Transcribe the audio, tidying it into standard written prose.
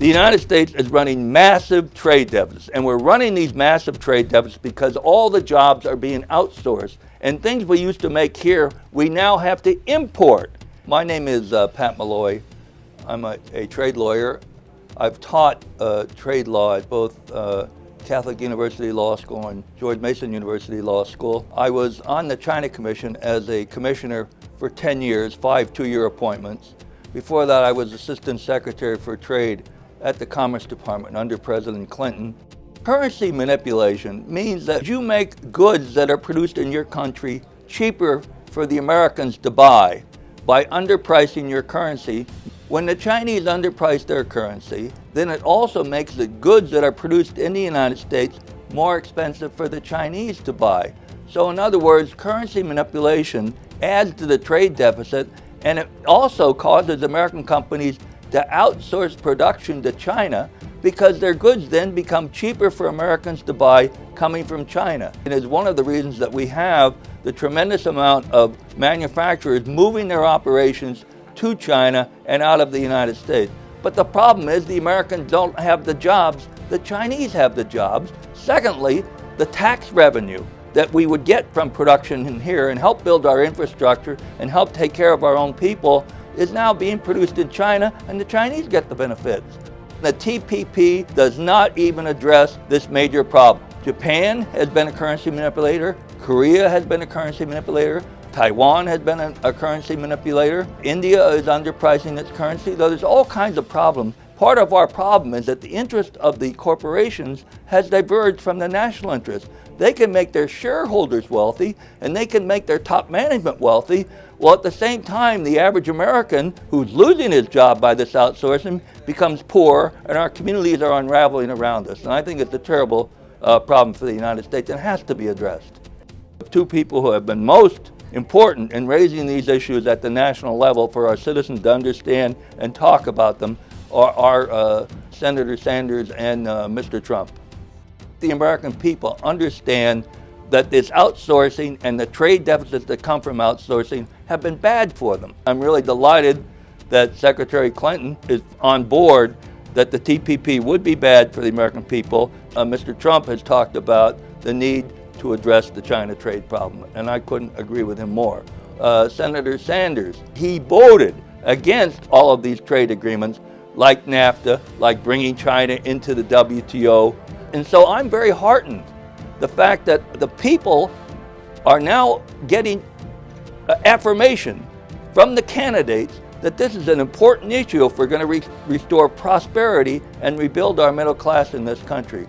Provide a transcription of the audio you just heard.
The United States is running massive trade deficits, and we're running these massive trade deficits because all the jobs are being outsourced, and things we used to make here, we now have to import. My name is Pat Mulloy. I'm a trade lawyer. I've taught trade law at both Catholic University Law School and George Mason University Law School. I was on the China Commission as a commissioner for 10 years, 5 two-year appointments. Before that, I was Assistant Secretary for Trade at the Commerce Department under President Clinton. Currency manipulation means that you make goods that are produced in your country cheaper for the Americans to buy by underpricing your currency. When the Chinese underprice their currency, then it also makes the goods that are produced in the United States more expensive for the Chinese to buy. So in other words, currency manipulation adds to the trade deficit, and it also causes American companies to outsource production to China because their goods then become cheaper for Americans to buy coming from China. It is one of the reasons that we have the tremendous amount of manufacturers moving their operations to China and out of the United States. But the problem is the Americans don't have the jobs, the Chinese have the jobs. Secondly, the tax revenue that we would get from production in here and help build our infrastructure and help take care of our own people is now being produced in China, and the Chinese get the benefits. The TPP does not even address this major problem. Japan has been a currency manipulator, Korea has been a currency manipulator, Taiwan has been a currency manipulator, India is underpricing its currency, though there's all kinds of problems. Part of our problem is that the interest of the corporations has diverged from the national interest. They can make their shareholders wealthy and they can make their top management wealthy, while at the same time the average American who's losing his job by this outsourcing becomes poor and our communities are unraveling around us. And I think it's a terrible problem for the United States and has to be addressed. The two people who have been most important in raising these issues at the national level for our citizens to understand and talk about them are Senator Sanders and Mr. Trump. The American people understand that this outsourcing and the trade deficits that come from outsourcing have been bad for them. I'm really delighted that Secretary Clinton is on board that the TPP would be bad for the American people. Mr. Trump has talked about the need to address the China trade problem, and I couldn't agree with him more. Senator Sanders, he voted against all of these trade agreements like NAFTA, like bringing China into the WTO. And so I'm very heartened the fact that the people are now getting affirmation from the candidates that this is an important issue if we're going to restore prosperity and rebuild our middle class in this country.